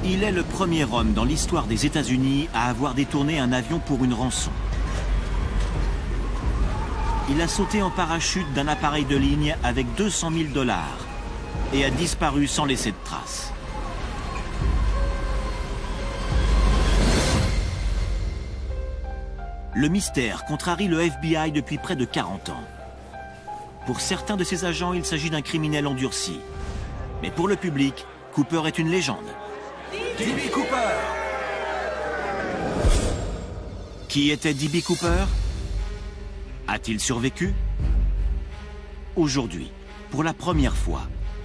Il est le premier homme dans l'histoire des États-Unis à avoir détourné un avion pour une rançon. Il a sauté en parachute d'un appareil de ligne avec 200 000 $ et a disparu sans laisser de traces. Le mystère contrarie le FBI depuis près de 40 ans. Pour certains de ses agents, il s'agit d'un criminel endurci. Mais pour le public, Cooper est une légende. D.B. Cooper! Qui était D.B. Cooper? A-t-il survécu? Aujourd'hui, pour la première fois,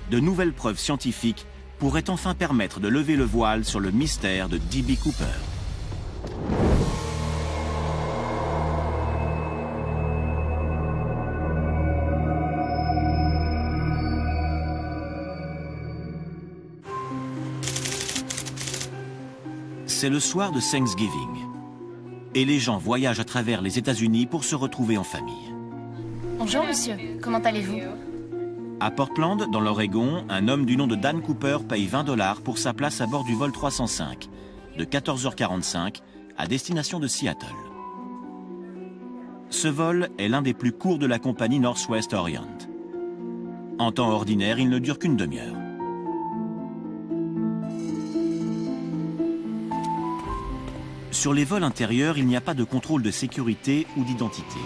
de nouvelles preuves scientifiques pourraient enfin permettre de lever le voile sur le mystère de D.B. Cooper. C'est le soir de Thanksgiving. Et les gens voyagent à travers les États-Unis pour se retrouver en famille. Bonjour monsieur, comment allez-vous? À Portland, dans l'Oregon, un homme du nom de Dan Cooper paye 20 $ pour sa place à bord du vol 305, de 14h45 à destination de Seattle. Ce vol est l'un des plus courts de la compagnie Northwest Orient. En temps ordinaire, il ne dure qu'une demi-heure. Sur les vols intérieurs, il n'y a pas de contrôle de sécurité ou d'identité.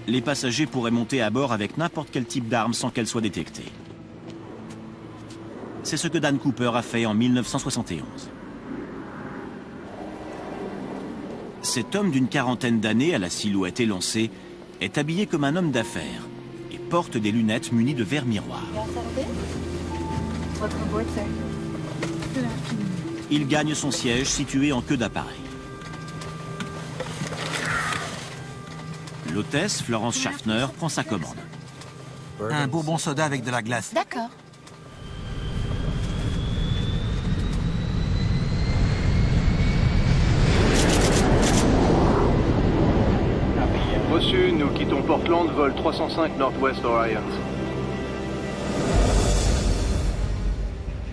Les passagers pourraient monter à bord avec n'importe quel type d'arme sans qu'elle soit détectée. C'est ce que Dan Cooper a fait en 1971. Cet homme d'une quarantaine d'années, à la silhouette élancée, est habillé comme un homme d'affaires et porte des lunettes munies de verres miroirs. Il gagne son siège situé en queue d'appareil. L'hôtesse, Florence Schaffner, prend sa commande. Un bourbon soda avec de la glace. D'accord. Reçu, nous quittons Portland, vol 305 Northwest Orient.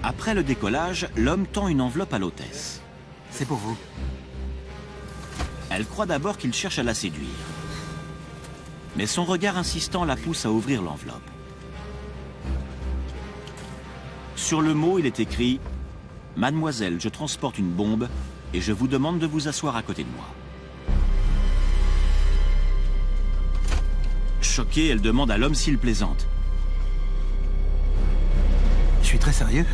Après le décollage, l'homme tend une enveloppe à l'hôtesse. C'est pour vous. Elle croit d'abord qu'il cherche à la séduire. Mais son regard insistant la pousse à ouvrir l'enveloppe. Sur le mot, il est écrit « Mademoiselle, je transporte une bombe et je vous demande de vous asseoir à côté de moi. » Choquée, elle demande à l'homme s'il plaisante. Je suis très sérieux.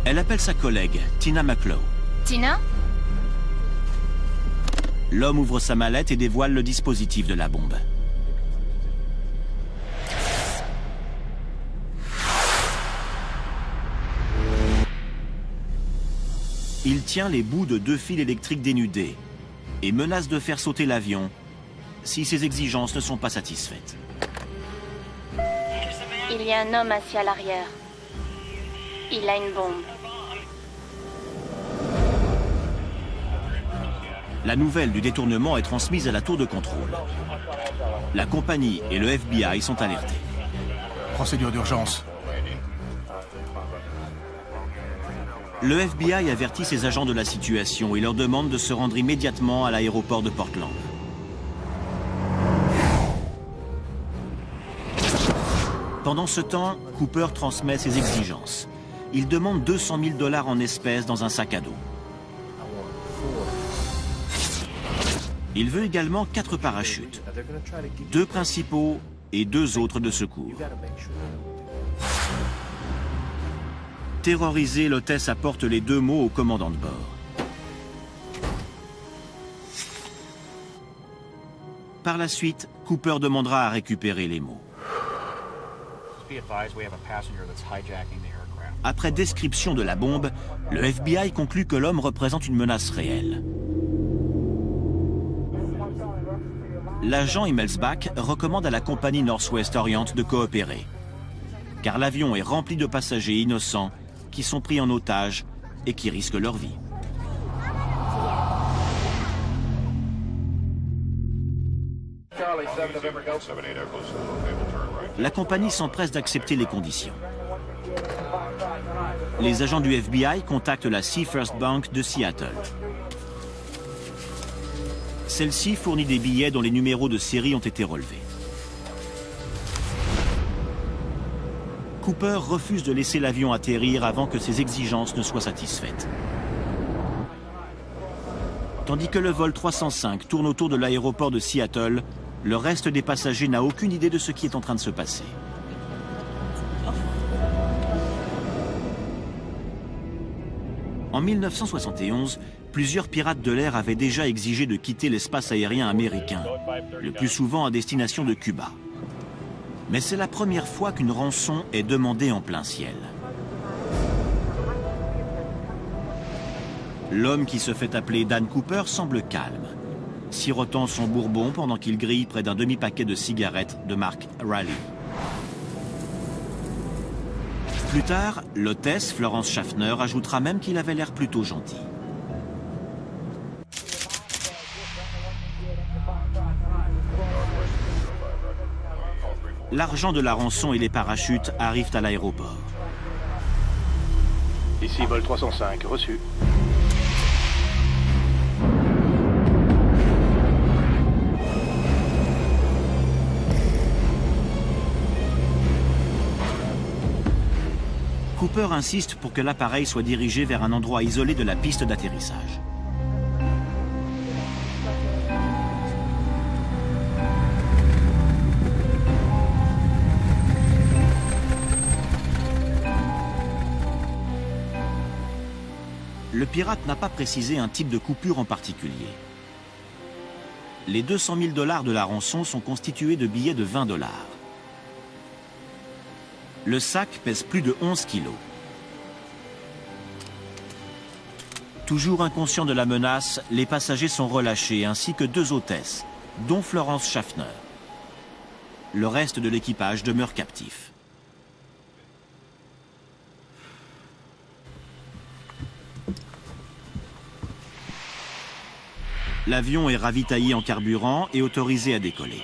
Elle appelle sa collègue, Tina McClough. Tina? L'homme ouvre sa mallette et dévoile le dispositif de la bombe. Il tient les bouts de 2 fils électriques dénudés et menace de faire sauter l'avion si ses exigences ne sont pas satisfaites. Il y a un homme assis à l'arrière. Il a une bombe. La nouvelle du détournement est transmise à la tour de contrôle. La compagnie et le FBI sont alertés. Procédure d'urgence. Le FBI avertit ses agents de la situation et leur demande de se rendre immédiatement à l'aéroport de Portland. Pendant ce temps, Cooper transmet ses exigences. Il demande 200 000 $ en espèces dans un sac à dos. Il veut également 4 parachutes, 2 principaux et 2 autres de secours. Terrorisée, l'hôtesse apporte les 2 mots au commandant de bord. Par la suite, Cooper demandera à récupérer les mots. Après description de la bombe, le FBI conclut que l'homme représente une menace réelle. L'agent Immelsbach recommande à la compagnie Northwest Orient de coopérer, car l'avion est rempli de passagers innocents qui sont pris en otage et qui risquent leur vie. Charlie, 7 November, go. 7-8 Echo, able turn right. la compagnie s'empresse d'accepter les conditions. Les agents du FBI contactent la Seafirst Bank de Seattle. Celle-ci fournit des billets dont les numéros de série ont été relevés. Cooper refuse de laisser l'avion atterrir avant que ses exigences ne soient satisfaites. Tandis que le vol 305 tourne autour de l'aéroport de Seattle, le reste des passagers n'a aucune idée de ce qui est en train de se passer. En 1971, plusieurs pirates de l'air avaient déjà exigé de quitter l'espace aérien américain, le plus souvent à destination de Cuba. Mais c'est la première fois qu'une rançon est demandée en plein ciel. L'homme qui se fait appeler Dan Cooper semble calme, sirotant son bourbon pendant qu'il grille près d'un demi-paquet de cigarettes de marque Raleigh. Plus tard, l'hôtesse Florence Schaffner ajoutera même qu'il avait l'air plutôt gentil. L'argent de la rançon et les parachutes arrivent à l'aéroport. Ici vol 305, reçu. Cooper insiste pour que l'appareil soit dirigé vers un endroit isolé de la piste d'atterrissage. Le pirate n'a pas précisé un type de coupure en particulier. Les 200 000 $ de la rançon sont constitués de billets de 20 $. Le sac pèse plus de 11 kilos. Toujours inconscients de la menace, les passagers sont relâchés ainsi que 2 hôtesses, dont Florence Schaffner. Le reste de l'équipage demeure captif. L'avion est ravitaillé en carburant et autorisé à décoller.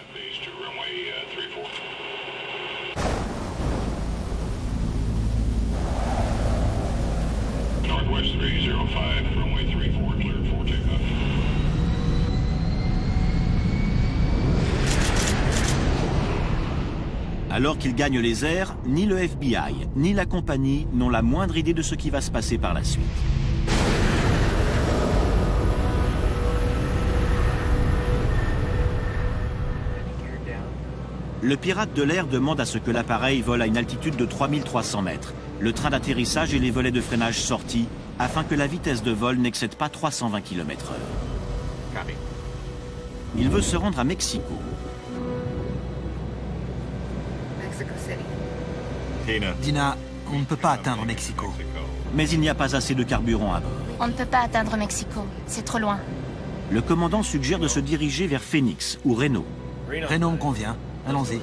Alors qu'il gagne les airs, ni le FBI, ni la compagnie n'ont la moindre idée de ce qui va se passer par la suite. Le pirate de l'air demande à ce que l'appareil vole à une altitude de 3300 mètres, le train d'atterrissage et les volets de freinage sortis, afin que la vitesse de vol n'excède pas 320 km/h. Il veut se rendre à Mexico. Dina, on ne peut pas atteindre Mexico. Mais il n'y a pas assez de carburant à bord. On ne peut pas atteindre Mexico. C'est trop loin. Le commandant suggère de se diriger vers Phoenix ou Reno. Reno me convient. Allons-y.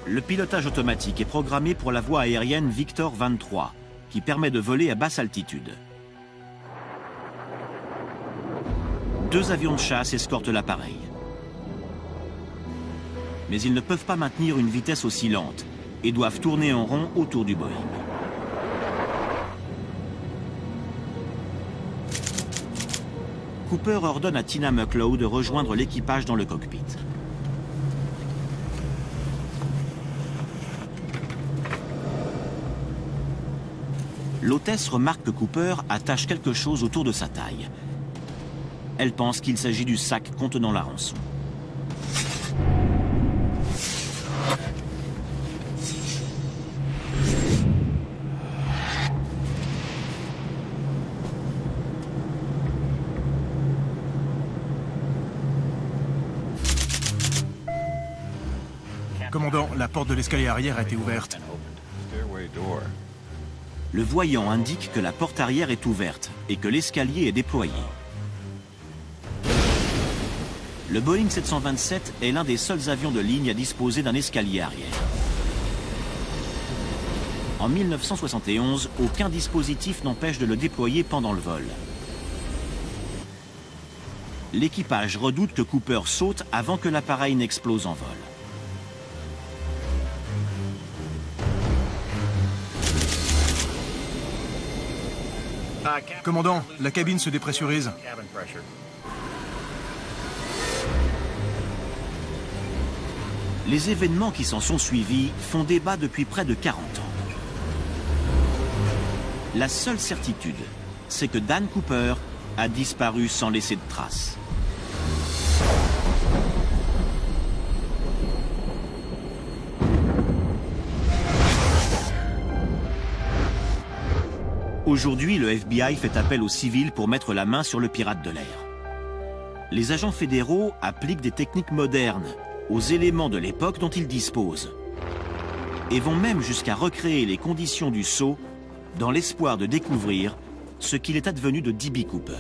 Le pilotage automatique est programmé pour la voie aérienne Victor 23, qui permet de voler à basse altitude. 2 avions de chasse escortent l'appareil. Mais ils ne peuvent pas maintenir une vitesse aussi lente et doivent tourner en rond autour du Boeing. Cooper ordonne à Tina Mucklow de rejoindre l'équipage dans le cockpit. L'hôtesse remarque que Cooper attache quelque chose autour de sa taille. Elle pense qu'il s'agit du sac contenant la rançon. Commandant, la porte de l'escalier arrière a été ouverte. Le voyant indique que la porte arrière est ouverte et que l'escalier est déployé. Le Boeing 727 est l'un des seuls avions de ligne à disposer d'un escalier arrière. En 1971, aucun dispositif n'empêche de le déployer pendant le vol. L'équipage redoute que Cooper saute avant que l'appareil n'explose en vol. Commandant, la cabine se dépressurise. Les événements qui s'en sont suivis font débat depuis près de 40 ans. La seule certitude, c'est que Dan Cooper a disparu sans laisser de traces. Aujourd'hui, le FBI fait appel aux civils pour mettre la main sur le pirate de l'air. Les agents fédéraux appliquent des techniques modernes aux éléments de l'époque dont ils disposent et vont même jusqu'à recréer les conditions du saut dans l'espoir de découvrir ce qu'il est advenu de D.B. Cooper.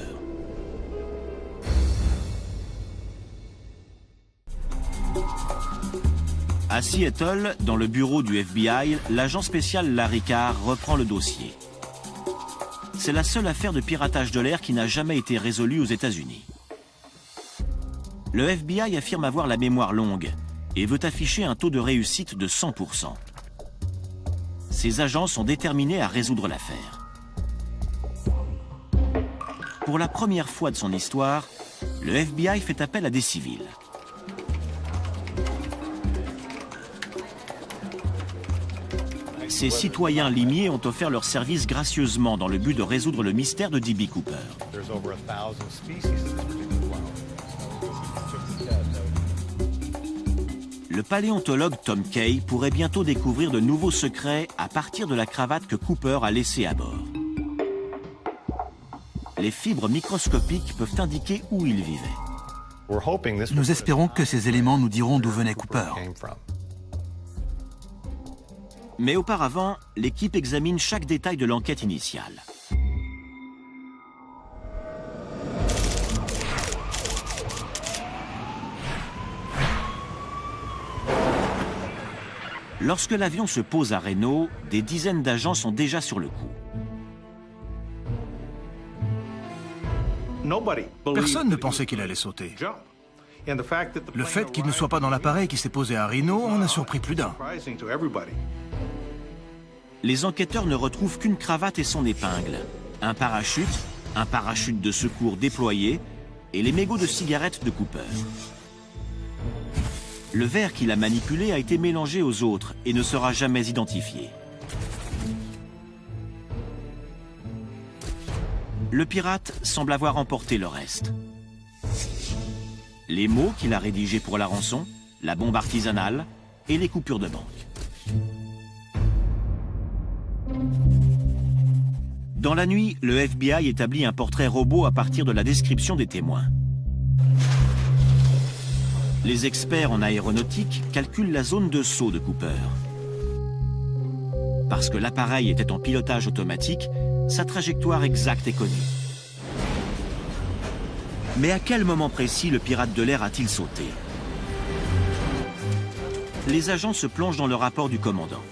À Seattle, dans le bureau du FBI, l'agent spécial Larry Carr reprend le dossier. C'est la seule affaire de piratage de l'air qui n'a jamais été résolue aux États-Unis. Le FBI affirme avoir la mémoire longue et veut afficher un taux de réussite de 100%. Ses agents sont déterminés à résoudre l'affaire. Pour la première fois de son histoire, le FBI fait appel à des civils. Ces citoyens limiers ont offert leur service gracieusement dans le but de résoudre le mystère de D.B. Cooper. Le paléontologue Tom Kay pourrait bientôt découvrir de nouveaux secrets à partir de la cravate que Cooper a laissée à bord. Les fibres microscopiques peuvent indiquer où il vivait. Nous espérons que ces éléments nous diront d'où venait Cooper. Mais auparavant, l'équipe examine chaque détail de l'enquête initiale. Lorsque l'avion se pose à Reno, des dizaines d'agents sont déjà sur le coup. Personne ne pensait qu'il allait sauter. Le fait qu'il ne soit pas dans l'appareil qui s'est posé à Reno en a surpris plus d'un. Les enquêteurs ne retrouvent qu'une cravate et son épingle, un parachute de secours déployé et les mégots de cigarettes de Cooper. Le verre qu'il a manipulé a été mélangé aux autres et ne sera jamais identifié. Le pirate semble avoir emporté le reste. Les mots qu'il a rédigés pour la rançon, la bombe artisanale et les coupures de banque. Dans la nuit, le FBI établit un portrait robot à partir de la description des témoins. Les experts en aéronautique calculent la zone de saut de Cooper. Parce que l'appareil était en pilotage automatique, sa trajectoire exacte est connue. Mais à quel moment précis le pirate de l'air a-t-il sauté? Les agents se plongent dans le rapport du commandant.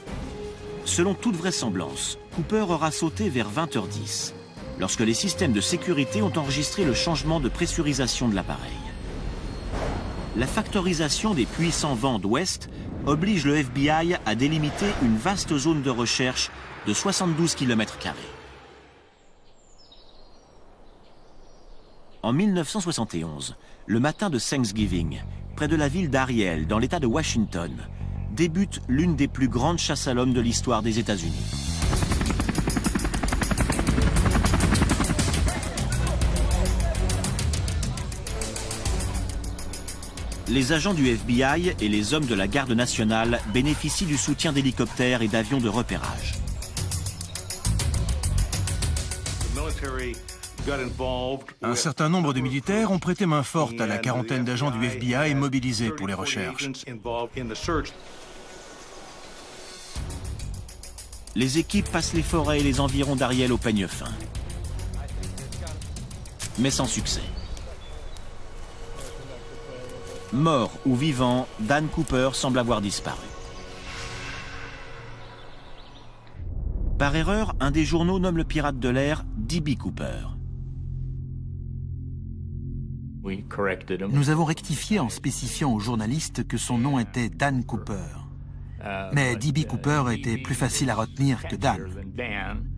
Selon toute vraisemblance, Cooper aura sauté vers 20h10, lorsque les systèmes de sécurité ont enregistré le changement de pressurisation de l'appareil. La factorisation des puissants vents d'ouest oblige le FBI à délimiter une vaste zone de recherche de 72 km². En 1971, le matin de Thanksgiving, près de la ville d'Ariel, dans l'État de Washington, débute l'une des plus grandes chasses à l'homme de l'histoire des États-Unis. Les agents du FBI et les hommes de la Garde nationale bénéficient du soutien d'hélicoptères et d'avions de repérage. Un certain nombre de militaires ont prêté main forte à la quarantaine d'agents du FBI mobilisés pour les recherches. Les équipes passent les forêts et les environs d'Ariel au peigne fin. Mais sans succès. Mort ou vivant, Dan Cooper semble avoir disparu. Par erreur, un des journaux nomme le pirate de l'air D.B. Cooper. Nous avons rectifié en spécifiant aux journalistes que son nom était Dan Cooper. Mais D.B. Cooper était plus facile à retenir que Dan.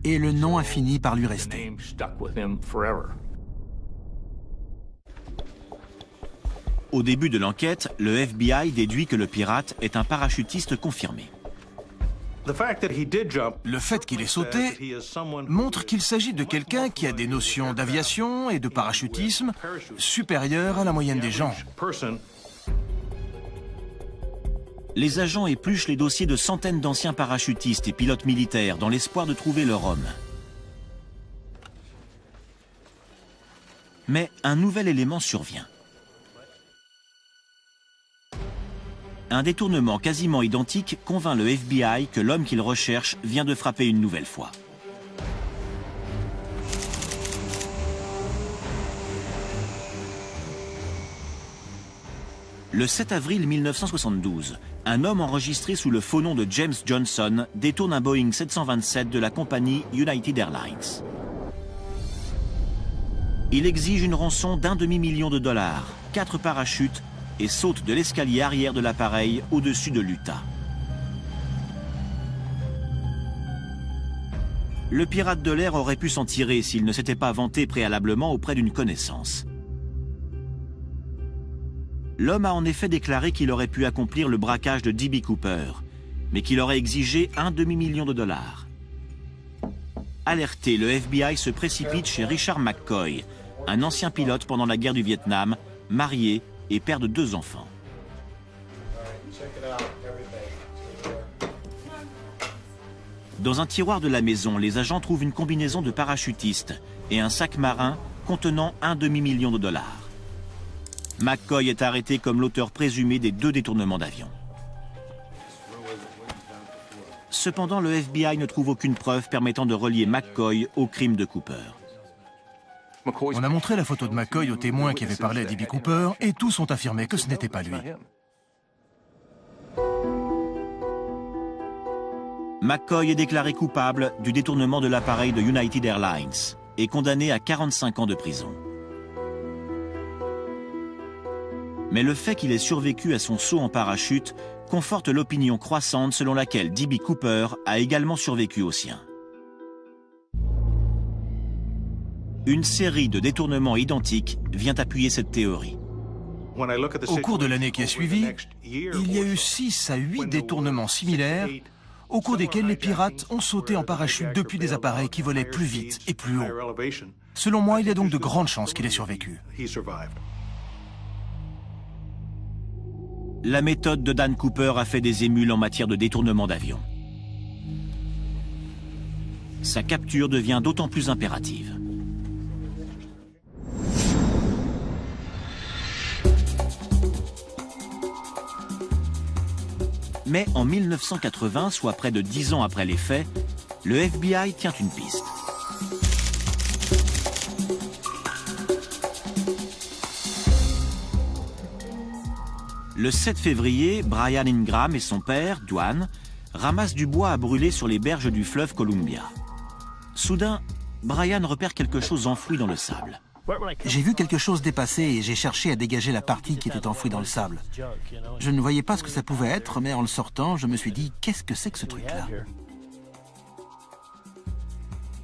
Et le nom a fini par lui rester. Au début de l'enquête, le FBI déduit que le pirate est un parachutiste confirmé. Le fait qu'il ait sauté montre qu'il s'agit de quelqu'un qui a des notions d'aviation et de parachutisme supérieures à la moyenne des gens. Les agents épluchent les dossiers de centaines d'anciens parachutistes et pilotes militaires dans l'espoir de trouver leur homme. Mais un nouvel élément survient. Un détournement quasiment identique convainc le FBI que l'homme qu'il recherche vient de frapper une nouvelle fois. Le 7 avril 1972, un homme enregistré sous le faux nom de James Johnson détourne un Boeing 727 de la compagnie United Airlines. Il exige une rançon d'1 demi-million de dollars, 4 parachutes et saute de l'escalier arrière de l'appareil au-dessus de l'Utah. Le pirate de l'air aurait pu s'en tirer s'il ne s'était pas vanté préalablement auprès d'une connaissance. L'homme a en effet déclaré qu'il aurait pu accomplir le braquage de D.B. Cooper, mais qu'il aurait exigé 1 demi-million de dollars. Alerté, le FBI se précipite chez Richard McCoy, un ancien pilote pendant la guerre du Vietnam, marié et père de 2 enfants. Dans un tiroir de la maison, les agents trouvent une combinaison de parachutistes et un sac marin contenant 1 demi-million de dollars. McCoy est arrêté comme l'auteur présumé des 2 détournements d'avion. Cependant, le FBI ne trouve aucune preuve permettant de relier McCoy au crime de Cooper. On a montré la photo de McCoy aux témoins qui avaient parlé à D.B. Cooper et tous ont affirmé que ce n'était pas lui. McCoy est déclaré coupable du détournement de l'appareil de United Airlines et condamné à 45 ans de prison. Mais le fait qu'il ait survécu à son saut en parachute conforte l'opinion croissante selon laquelle D.B. Cooper a également survécu au sien. Une série de détournements identiques vient appuyer cette théorie. Au cours de l'année qui a suivi, il y a eu 6 à 8 détournements similaires au cours desquels les pirates ont sauté en parachute depuis des appareils qui volaient plus vite et plus haut. Selon moi, il y a donc de grandes chances qu'il ait survécu. La méthode de Dan Cooper a fait des émules en matière de détournement d'avion. Sa capture devient d'autant plus impérative. Mais en 1980, soit près de 10 ans après les faits, le FBI tient une piste. Le 7 février, Brian Ingram et son père, Dwan, ramassent du bois à brûler sur les berges du fleuve Columbia. Soudain, Brian repère quelque chose enfoui dans le sable. J'ai vu quelque chose dépasser et j'ai cherché à dégager la partie qui était enfouie dans le sable. Je ne voyais pas ce que ça pouvait être, mais en le sortant, je me suis dit, qu'est-ce que c'est que ce truc-là?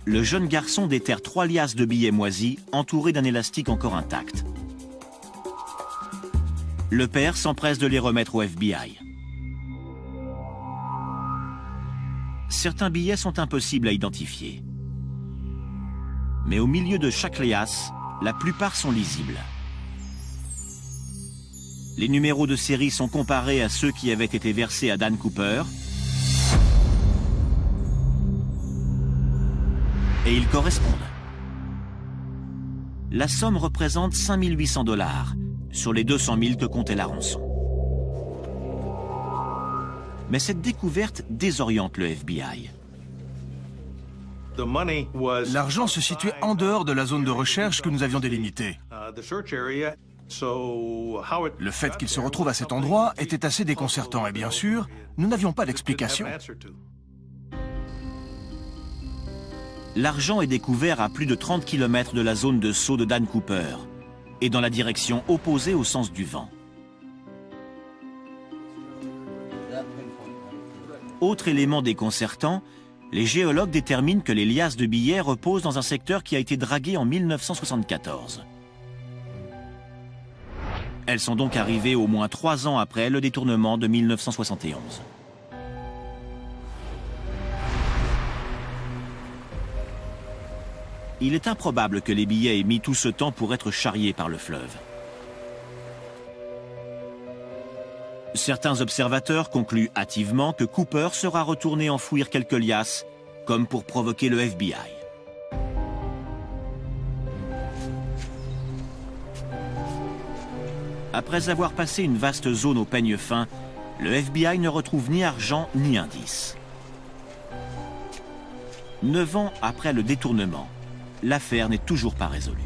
Le jeune garçon déterre 3 liasses de billets moisis entourés d'un élastique encore intact. Le père s'empresse de les remettre au FBI. Certains billets sont impossibles à identifier. Mais au milieu de chaque liasse, la plupart sont lisibles. Les numéros de série sont comparés à ceux qui avaient été versés à Dan Cooper. Et ils correspondent. La somme représente 5 800 $ sur les 200 000 que comptait la rançon. Mais cette découverte désoriente le FBI. L'argent se situait en dehors de la zone de recherche que nous avions délimitée. Le fait qu'il se retrouve à cet endroit était assez déconcertant et bien sûr, nous n'avions pas d'explication. L'argent est découvert à plus de 30 km de la zone de saut de Dan Cooper et dans la direction opposée au sens du vent. Autre élément déconcertant, les géologues déterminent que les liasses de billets reposent dans un secteur qui a été dragué en 1974. Elles sont donc arrivées au moins 3 ans après le détournement de 1971. Il est improbable que les billets aient mis tout ce temps pour être charriés par le fleuve. Certains observateurs concluent hâtivement que Cooper sera retourné enfouir quelques liasses, comme pour provoquer le FBI. Après avoir passé une vaste zone au peigne fin, le FBI ne retrouve ni argent ni indice. 9 ans après le détournement, l'affaire n'est toujours pas résolue.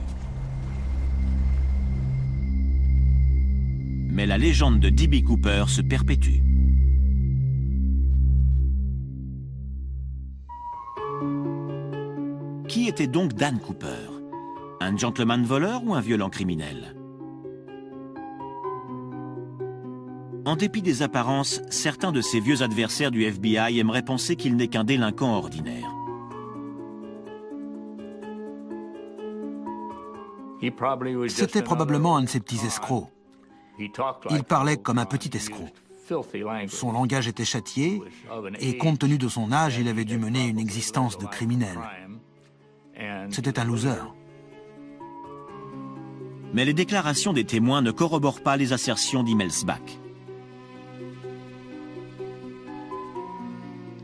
Mais la légende de D.B. Cooper se perpétue. Qui était donc Dan Cooper? Un gentleman voleur ou un violent criminel? En dépit des apparences, certains de ses vieux adversaires du FBI aimeraient penser qu'il n'est qu'un délinquant ordinaire. C'était probablement un de ces petits escrocs. Il parlait comme un petit escroc. Son langage était châtié, et compte tenu de son âge, il avait dû mener une existence de criminel. C'était un loser. Mais les déclarations des témoins ne corroborent pas les assertions d'Immelsbach.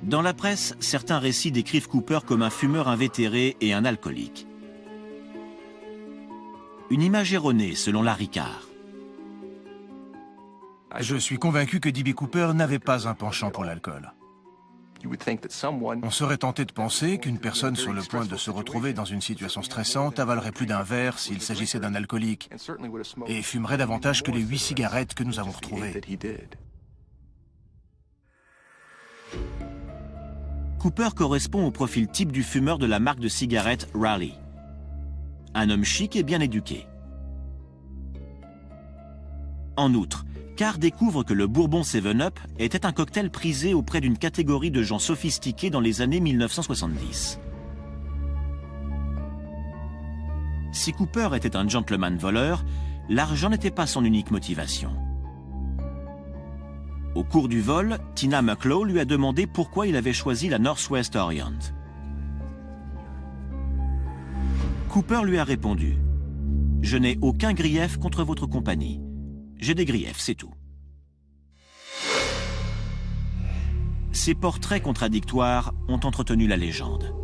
Dans la presse, certains récits décrivent Cooper comme un fumeur invétéré et un alcoolique. Une image erronée selon Larry Carr. Je suis convaincu que D.B. Cooper n'avait pas un penchant pour l'alcool. On serait tenté de penser qu'une personne sur le point de se retrouver dans une situation stressante avalerait plus d'un verre s'il s'agissait d'un alcoolique et fumerait davantage que les 8 cigarettes que nous avons retrouvées. Cooper correspond au profil type du fumeur de la marque de cigarettes Raleigh. Un homme chic et bien éduqué. En outre, Carr découvre que le Bourbon 7-Up était un cocktail prisé auprès d'une catégorie de gens sophistiqués dans les années 1970. Si Cooper était un gentleman voleur, l'argent n'était pas son unique motivation. Au cours du vol, Tina McClough lui a demandé pourquoi il avait choisi la Northwest Orient. Cooper lui a répondu « Je n'ai aucun grief contre votre compagnie. J'ai des griefs, c'est tout. » Ces portraits contradictoires ont entretenu la légende.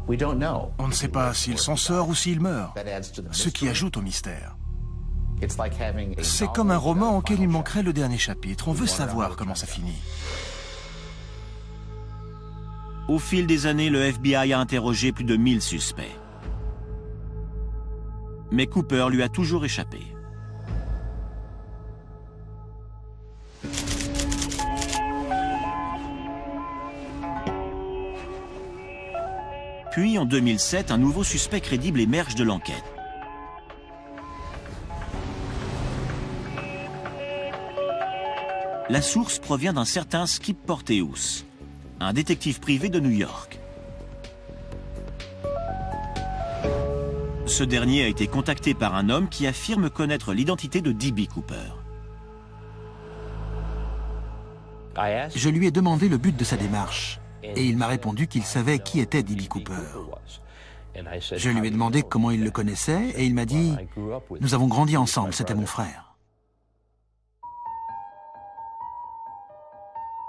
On ne sait pas s'il s'en sort ou s'il meurt, ce qui ajoute au mystère. C'est comme un roman auquel il manquerait le dernier chapitre. On veut savoir comment ça finit. Au fil des années, le FBI a interrogé plus de 1000 suspects. Mais Cooper lui a toujours échappé. Puis, en 2007, un nouveau suspect crédible émerge de l'enquête. La source provient d'un certain Skip Porteous, un détective privé de New York. Ce dernier a été contacté par un homme qui affirme connaître l'identité de D.B. Cooper. Je lui ai demandé le but de sa démarche, et il m'a répondu qu'il savait qui était D.B. Cooper. Je lui ai demandé comment il le connaissait, et il m'a dit « Nous avons grandi ensemble, c'était mon frère. »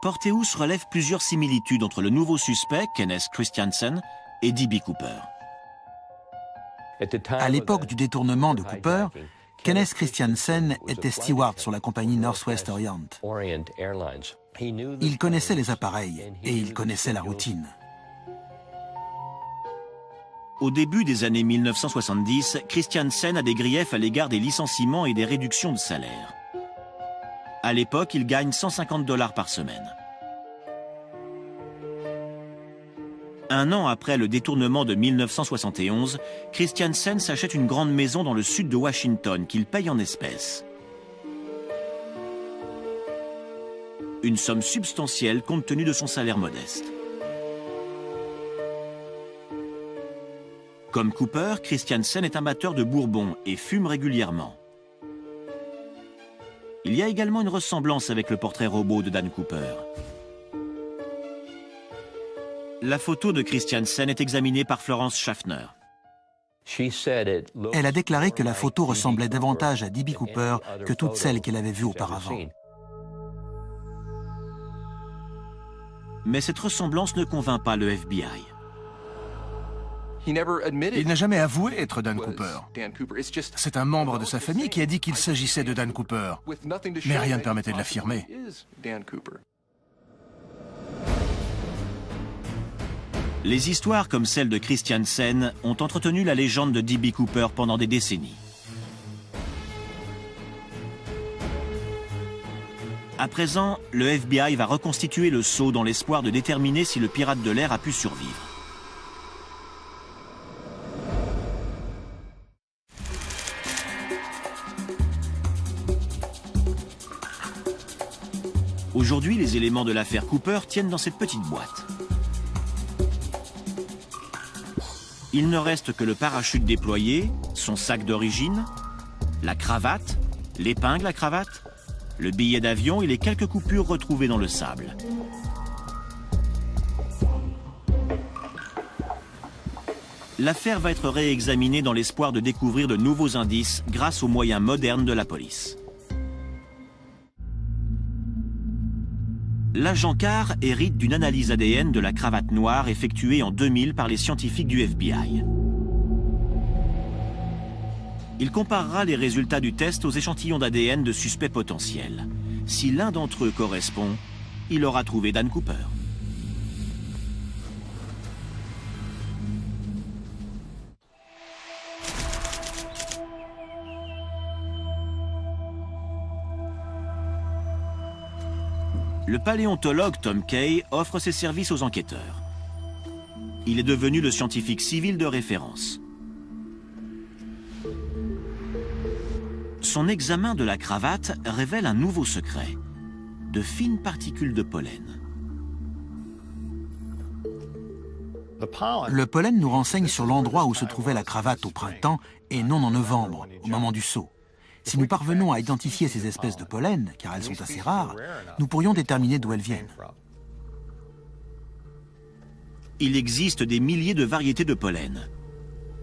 Porteous relève plusieurs similitudes entre le nouveau suspect, Kenneth Christiansen, et D.B. Cooper. À l'époque du détournement de Cooper, Kenneth Christiansen était steward sur la compagnie Northwest Orient. Il connaissait les appareils et il connaissait la routine. Au début des années 1970, Christiansen a des griefs à l'égard des licenciements et des réductions de salaire. À l'époque, il gagne $150 par semaine. Un an après le détournement de 1971, Christiansen s'achète une grande maison dans le sud de Washington qu'il paye en espèces. Une somme substantielle compte tenu de son salaire modeste. Comme Cooper, Christiansen est amateur de bourbon et fume régulièrement. Il y a également une ressemblance avec le portrait robot de Dan Cooper. La photo de Christiansen est examinée par Florence Schaffner. Elle a déclaré que la photo ressemblait davantage à D.B. Cooper que toutes celles qu'elle avait vues auparavant. Mais cette ressemblance ne convainc pas le FBI. Il n'a jamais avoué être Dan Cooper. C'est un membre de sa famille qui a dit qu'il s'agissait de Dan Cooper, mais rien ne permettait de l'affirmer. Les histoires comme celle de Christiansen ont entretenu la légende de D.B. Cooper pendant des décennies. À présent, le FBI va reconstituer le sceau dans l'espoir de déterminer si le pirate de l'air a pu survivre. Aujourd'hui, les éléments de l'affaire Cooper tiennent dans cette petite boîte. Il ne reste que le parachute déployé, son sac d'origine, la cravate, l'épingle à cravate, le billet d'avion et les quelques coupures retrouvées dans le sable. L'affaire va être réexaminée dans l'espoir de découvrir de nouveaux indices grâce aux moyens modernes de la police. L'agent Carr hérite d'une analyse ADN de la cravate noire effectuée en 2000 par les scientifiques du FBI. Il comparera les résultats du test aux échantillons d'ADN de suspects potentiels. Si l'un d'entre eux correspond, il aura trouvé Dan Cooper. Le paléontologue Tom Kay offre ses services aux enquêteurs. Il est devenu le scientifique civil de référence. Son examen de la cravate révèle un nouveau secret, de fines particules de pollen. Le pollen nous renseigne sur l'endroit où se trouvait la cravate au printemps et non en novembre, au moment du saut. Si nous parvenons à identifier ces espèces de pollen, car elles sont assez rares, nous pourrions déterminer d'où elles viennent. Il existe des milliers de variétés de pollen.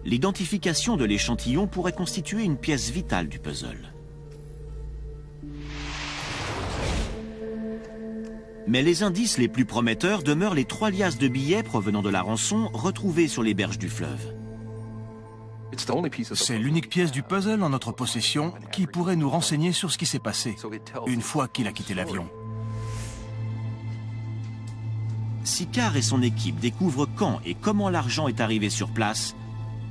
L'identification de l'échantillon pourrait constituer une pièce vitale du puzzle. Mais les indices les plus prometteurs demeurent les 3 liasses de billets provenant de la rançon retrouvées sur les berges du fleuve. C'est l'unique pièce du puzzle en notre possession qui pourrait nous renseigner sur ce qui s'est passé une fois qu'il a quitté l'avion. Si Carr et son équipe découvrent quand et comment l'argent est arrivé sur place,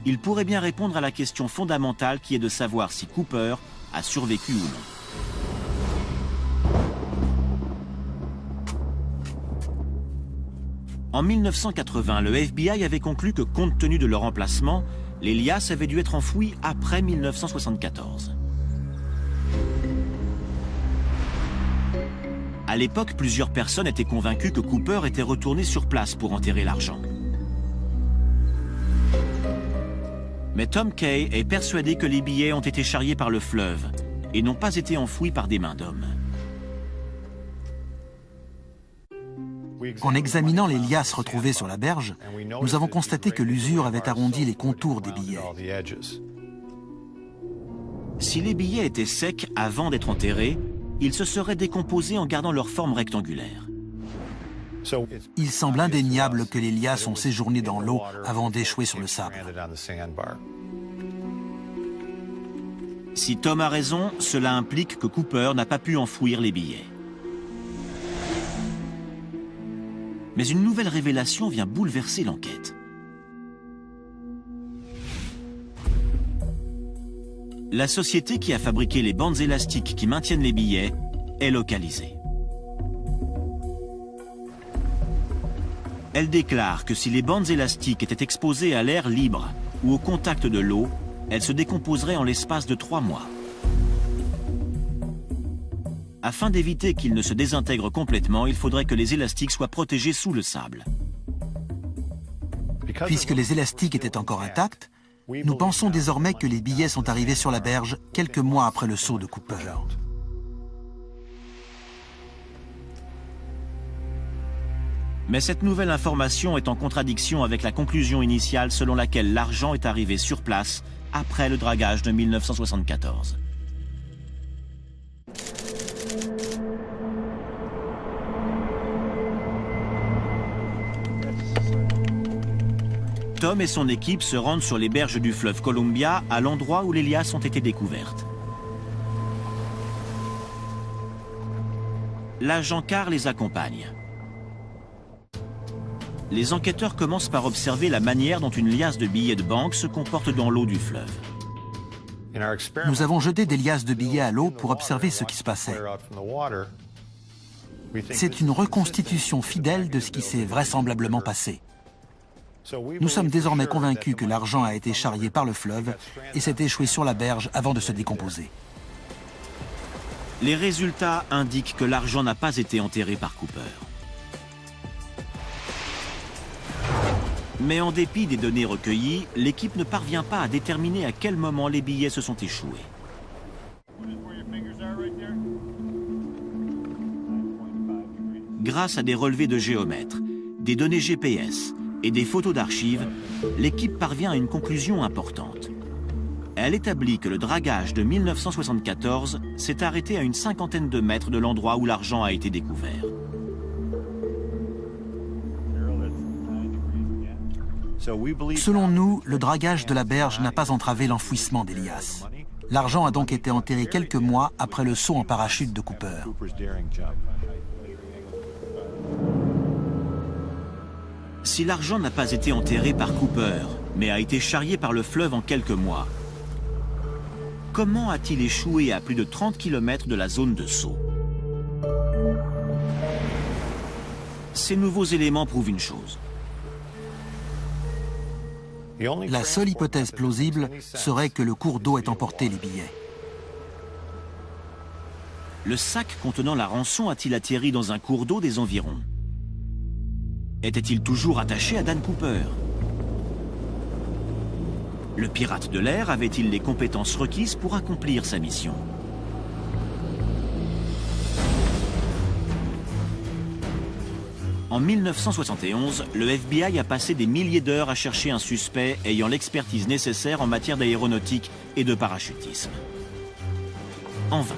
ils pourraient bien répondre à la question fondamentale qui est de savoir si Cooper a survécu ou non. En 1980, le FBI avait conclu que compte tenu de leur emplacement, les liasses avaient dû être enfouies après 1974. À l'époque, plusieurs personnes étaient convaincues que Cooper était retourné sur place pour enterrer l'argent. Mais Tom Kay est persuadé que les billets ont été charriés par le fleuve et n'ont pas été enfouis par des mains d'hommes. En examinant les liasses retrouvées sur la berge, nous avons constaté que l'usure avait arrondi les contours des billets. Si les billets étaient secs avant d'être enterrés, ils se seraient décomposés en gardant leur forme rectangulaire. Il semble indéniable que les liasses ont séjourné dans l'eau avant d'échouer sur le sable. Si Tom a raison, cela implique que Cooper n'a pas pu enfouir les billets. Mais une nouvelle révélation vient bouleverser l'enquête. La société qui a fabriqué les bandes élastiques qui maintiennent les billets est localisée. Elle déclare que si les bandes élastiques étaient exposées à l'air libre ou au contact de l'eau, elles se décomposeraient en l'espace de 3 mois. Afin d'éviter qu'ils ne se désintègrent complètement, il faudrait que les élastiques soient protégés sous le sable. Puisque les élastiques étaient encore intacts, nous pensons désormais que les billets sont arrivés sur la berge quelques mois après le saut de Cooper. Mais cette nouvelle information est en contradiction avec la conclusion initiale selon laquelle l'argent est arrivé sur place après le dragage de 1974. Tom et son équipe se rendent sur les berges du fleuve Columbia, à l'endroit où les liasses ont été découvertes. L'agent Carr les accompagne. Les enquêteurs commencent par observer la manière dont une liasse de billets de banque se comporte dans l'eau du fleuve. Nous avons jeté des liasses de billets à l'eau pour observer ce qui se passait. C'est une reconstitution fidèle de ce qui s'est vraisemblablement passé. Nous sommes désormais convaincus que l'argent a été charrié par le fleuve et s'est échoué sur la berge avant de se décomposer. Les résultats indiquent que l'argent n'a pas été enterré par Cooper. Mais en dépit des données recueillies, l'équipe ne parvient pas à déterminer à quel moment les billets se sont échoués. Grâce à des relevés de géomètres, des données GPS et des photos d'archives, l'équipe parvient à une conclusion importante. Elle établit que le dragage de 1974 s'est arrêté à une 50aine de mètres de l'endroit où l'argent a été découvert. Selon nous, le dragage de la berge n'a pas entravé l'enfouissement des liasses. L'argent a donc été enterré quelques mois après le saut en parachute de Cooper. Si l'argent n'a pas été enterré par Cooper, mais a été charrié par le fleuve en quelques mois, comment a-t-il échoué à plus de 30 km de la zone de saut? Ces nouveaux éléments prouvent une chose. La seule hypothèse plausible serait que le cours d'eau ait emporté les billets. Le sac contenant la rançon a-t-il atterri dans un cours d'eau des environs? Était-il toujours attaché à Dan Cooper? Le pirate de l'air avait-il les compétences requises pour accomplir sa mission? En 1971, le FBI a passé des milliers d'heures à chercher un suspect ayant l'expertise nécessaire en matière d'aéronautique et de parachutisme. En vain.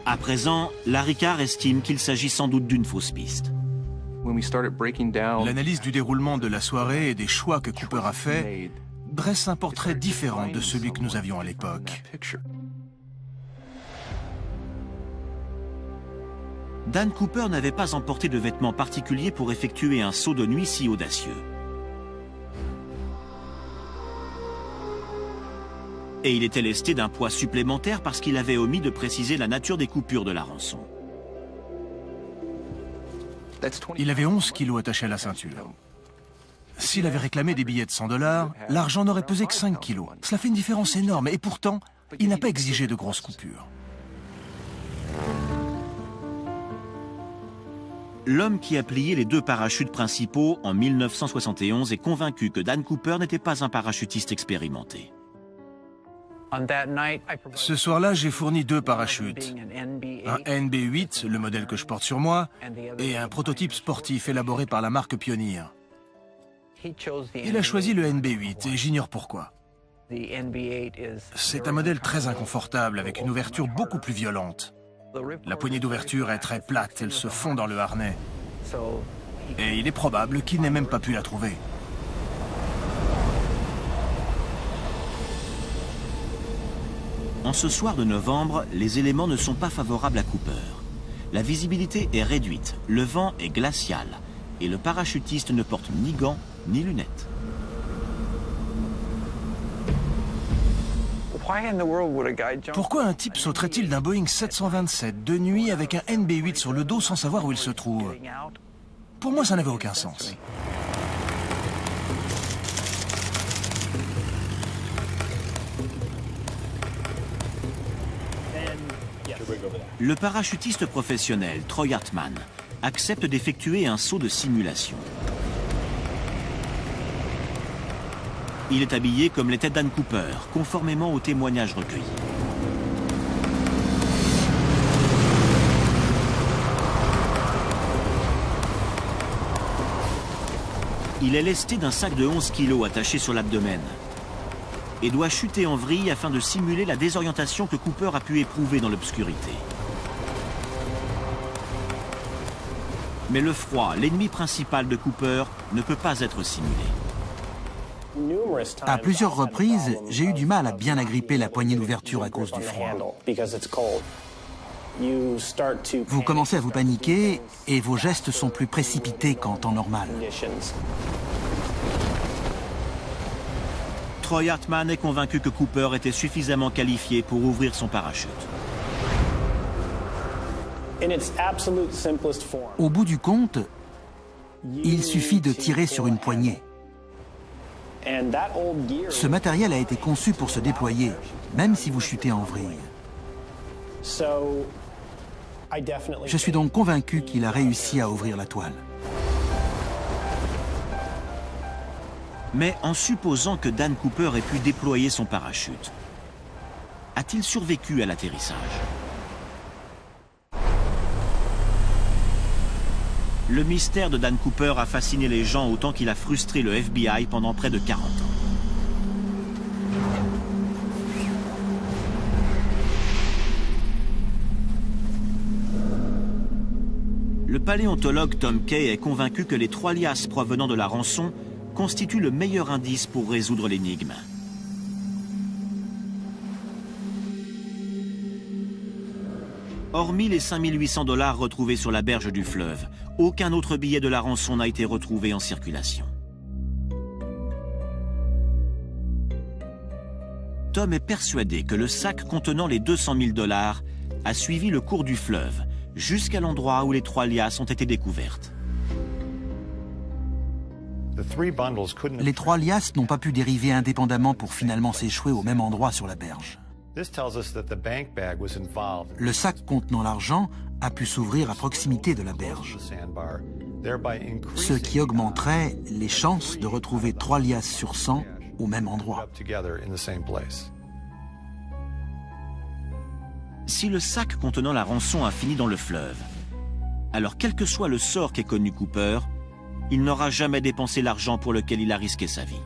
À présent, Larry Carr estime qu'il s'agit sans doute d'une fausse piste. L'analyse du déroulement de la soirée et des choix que Cooper a fait dresse un portrait différent de celui que nous avions à l'époque. Dan Cooper n'avait pas emporté de vêtements particuliers pour effectuer un saut de nuit si audacieux. Et il était lesté d'un poids supplémentaire parce qu'il avait omis de préciser la nature des coupures de la rançon. Il avait 11 kilos attachés à la ceinture. S'il avait réclamé des billets de $100, l'argent n'aurait pesé que 5 kilos. Cela fait une différence énorme et pourtant, il n'a pas exigé de grosses coupures. L'homme qui a plié les 2 parachutes principaux en 1971 est convaincu que Dan Cooper n'était pas un parachutiste expérimenté. Ce soir-là, j'ai fourni 2 parachutes. Un NB8, le modèle que je porte sur moi, et un prototype sportif élaboré par la marque Pioneer. Il a choisi le NB8 et j'ignore pourquoi. C'est un modèle très inconfortable avec une ouverture beaucoup plus violente. La poignée d'ouverture est très plate, elle se fond dans le harnais. Et il est probable qu'il n'ait même pas pu la trouver. En ce soir de novembre, les éléments ne sont pas favorables à Cooper. La visibilité est réduite, le vent est glacial et le parachutiste ne porte ni gants ni lunettes. Pourquoi un type sauterait-il d'un Boeing 727 de nuit avec un NB8 sur le dos sans savoir où il se trouve? Pour moi, ça n'avait aucun sens. Le parachutiste professionnel Troy Hartman accepte d'effectuer un saut de simulation. Il est habillé comme l'était Dan Cooper, conformément aux témoignages recueillis. Il est lesté d'un sac de 11 kilos attaché sur l'abdomen et doit chuter en vrille afin de simuler la désorientation que Cooper a pu éprouver dans l'obscurité. Mais le froid, l'ennemi principal de Cooper, ne peut pas être simulé. À plusieurs reprises, j'ai eu du mal à bien agripper la poignée d'ouverture à cause du froid. Vous commencez à vous paniquer et vos gestes sont plus précipités qu'en temps normal. Troy Hartman est convaincu que Cooper était suffisamment qualifié pour ouvrir son parachute. Au bout du compte, il suffit de tirer sur une poignée. Ce matériel a été conçu pour se déployer, même si vous chutez en vrille. Je suis donc convaincu qu'il a réussi à ouvrir la toile. Mais en supposant que Dan Cooper ait pu déployer son parachute, a-t-il survécu à l'atterrissage? Le mystère de Dan Cooper a fasciné les gens autant qu'il a frustré le FBI pendant près de 40 ans. Le paléontologue Tom Kay est convaincu que les 3 liasses provenant de la rançon constituent le meilleur indice pour résoudre l'énigme. Hormis les 5 800 $ retrouvés sur la berge du fleuve, aucun autre billet de la rançon n'a été retrouvé en circulation. Tom est persuadé que le sac contenant les 200 000 $ a suivi le cours du fleuve, jusqu'à l'endroit où les 3 liasses ont été découvertes. Les 3 liasses n'ont pas pu dériver indépendamment pour finalement s'échouer au même endroit sur la berge. Le sac contenant l'argent a pu s'ouvrir à proximité de la berge, ce qui augmenterait les chances de retrouver 3 liasses sur 100 au même endroit. Si le sac contenant la rançon a fini dans le fleuve, alors quel que soit le sort qu'ait connu Cooper, il n'aura jamais dépensé l'argent pour lequel il a risqué sa vie.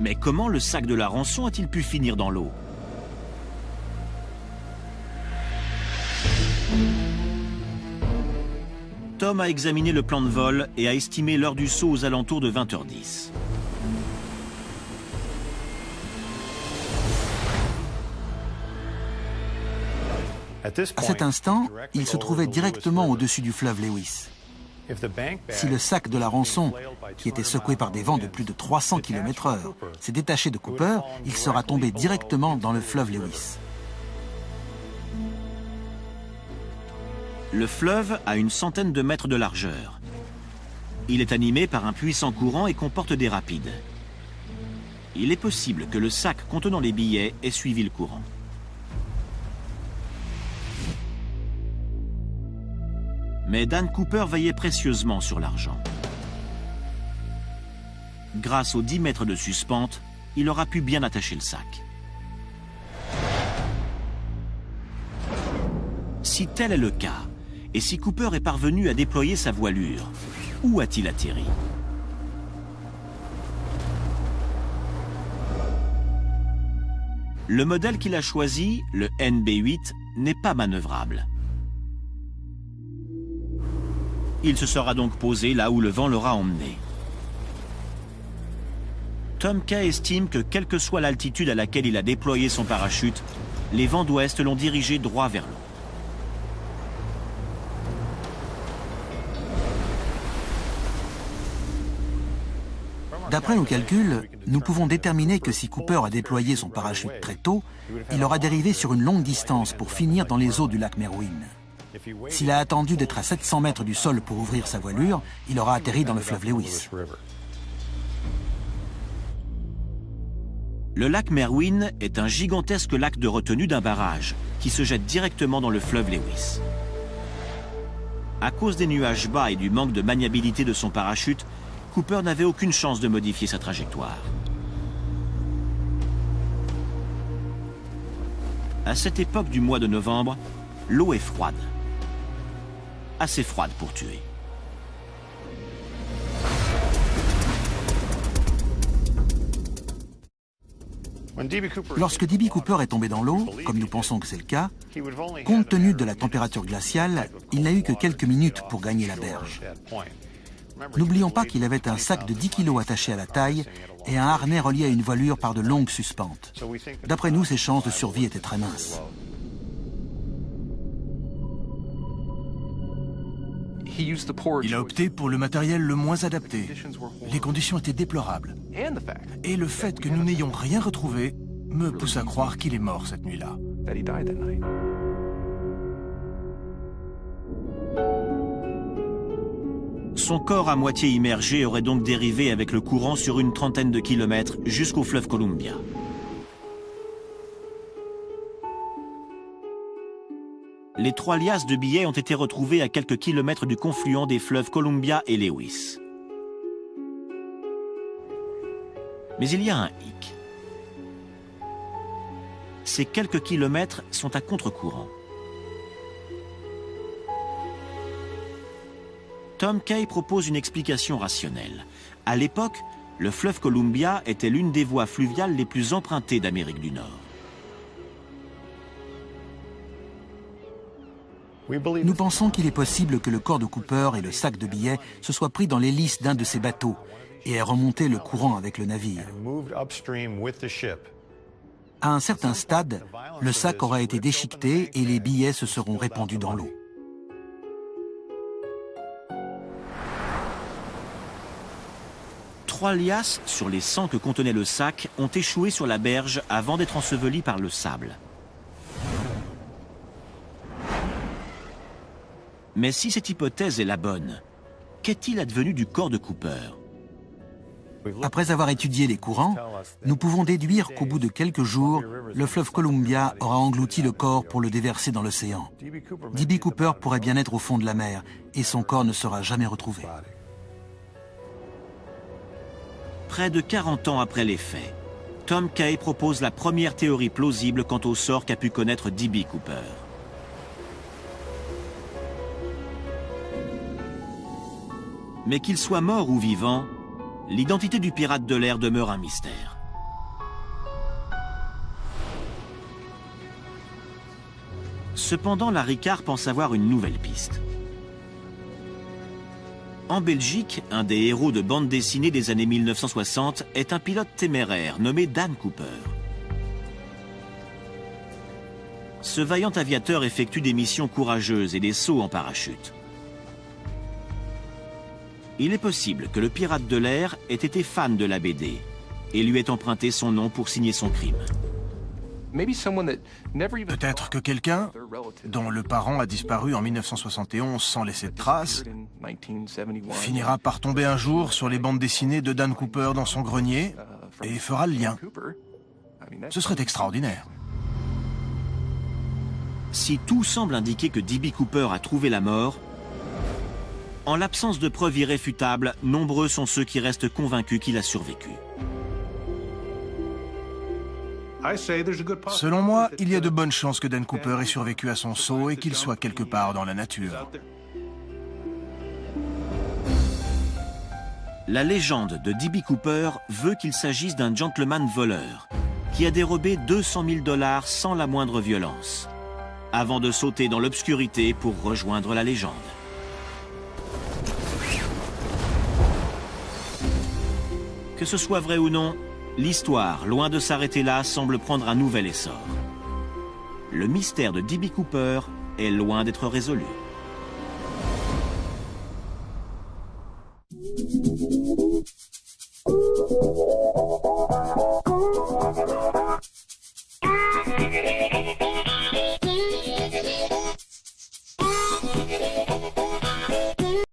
Mais comment le sac de la rançon a-t-il pu finir dans l'eau? Tom a examiné le plan de vol et a estimé l'heure du saut aux alentours de 20h10. À cet instant, il se trouvait directement au-dessus du fleuve Lewis. Si le sac de la rançon, qui était secoué par des vents de plus de 300 km/h, s'est détaché de Cooper, il sera tombé directement dans le fleuve Lewis. Le fleuve a une centaine de mètres de largeur. Il est animé par un puissant courant et comporte des rapides. Il est possible que le sac contenant les billets ait suivi le courant. Mais Dan Cooper veillait précieusement sur l'argent. Grâce aux 10 mètres de suspente, il aura pu bien attacher le sac. Si tel est le cas, et si Cooper est parvenu à déployer sa voilure, où a-t-il atterri? Le modèle qu'il a choisi, le NB8, n'est pas manœuvrable. Il se sera donc posé là où le vent l'aura emmené. Tom Kay estime que quelle que soit l'altitude à laquelle il a déployé son parachute, les vents d'ouest l'ont dirigé droit vers l'eau. D'après nos calculs, nous pouvons déterminer que si Cooper a déployé son parachute très tôt, il aura dérivé sur une longue distance pour finir dans les eaux du lac Merwin. S'il a attendu d'être à 700 mètres du sol pour ouvrir sa voilure, il aura atterri dans le fleuve Lewis. Le lac Merwin est un gigantesque lac de retenue d'un barrage qui se jette directement dans le fleuve Lewis. À cause des nuages bas et du manque de maniabilité de son parachute, Cooper n'avait aucune chance de modifier sa trajectoire. À cette époque du mois de novembre, l'eau est froide. Assez froide pour tuer. Lorsque D.B. Cooper est tombé dans l'eau, comme nous pensons que c'est le cas, compte tenu de la température glaciale, il n'a eu que quelques minutes pour gagner la berge. N'oublions pas qu'il avait un sac de 10 kg attaché à la taille et un harnais relié à une voilure par de longues suspentes. D'après nous, ses chances de survie étaient très minces. Il a opté pour le matériel le moins adapté. Les conditions étaient déplorables. Et le fait que nous n'ayons rien retrouvé me pousse à croire qu'il est mort cette nuit-là. Son corps à moitié immergé aurait donc dérivé avec le courant sur une trentaine de kilomètres jusqu'au fleuve Columbia. Les 3 liasses de billets ont été retrouvées à quelques kilomètres du confluent des fleuves Columbia et Lewis. Mais il y a un hic. Ces quelques kilomètres sont à contre-courant. Tom Kay propose une explication rationnelle. À l'époque, le fleuve Columbia était l'une des voies fluviales les plus empruntées d'Amérique du Nord. Nous pensons qu'il est possible que le corps de Cooper et le sac de billets se soient pris dans l'hélice d'un de ces bateaux et aient remonté le courant avec le navire. À un certain stade, le sac aura été déchiqueté et les billets se seront répandus dans l'eau. Trois liasses sur les 100 que contenait le sac ont échoué sur la berge avant d'être ensevelies par le sable. Mais si cette hypothèse est la bonne, qu'est-il advenu du corps de Cooper? Après avoir étudié les courants, nous pouvons déduire qu'au bout de quelques jours, le fleuve Columbia aura englouti le corps pour le déverser dans l'océan. D.B. Cooper pourrait bien être au fond de la mer et son corps ne sera jamais retrouvé. Près de 40 ans après les faits, Tom Kay propose la première théorie plausible quant au sort qu'a pu connaître D.B. Cooper. Mais qu'il soit mort ou vivant, l'identité du pirate de l'air demeure un mystère. Cependant, Larry Carr pense avoir une nouvelle piste. En Belgique, un des héros de bande dessinée des années 1960 est un pilote téméraire nommé Dan Cooper. Ce vaillant aviateur effectue des missions courageuses et des sauts en parachute. Il est possible que le pirate de l'air ait été fan de la BD et lui ait emprunté son nom pour signer son crime. Peut-être que quelqu'un, dont le parent a disparu en 1971 sans laisser de traces, finira par tomber un jour sur les bandes dessinées de Dan Cooper dans son grenier et fera le lien. Ce serait extraordinaire. Si tout semble indiquer que D.B. Cooper a trouvé la mort, en l'absence de preuves irréfutables, nombreux sont ceux qui restent convaincus qu'il a survécu. Selon moi, il y a de bonnes chances que Dan Cooper ait survécu à son saut et qu'il soit quelque part dans la nature. La légende de D.B. Cooper veut qu'il s'agisse d'un gentleman voleur qui a dérobé 200 000 $ sans la moindre violence, avant de sauter dans l'obscurité pour rejoindre la légende. Que ce soit vrai ou non, l'histoire, loin de s'arrêter là, semble prendre un nouvel essor. Le mystère de D.B. Cooper est loin d'être résolu.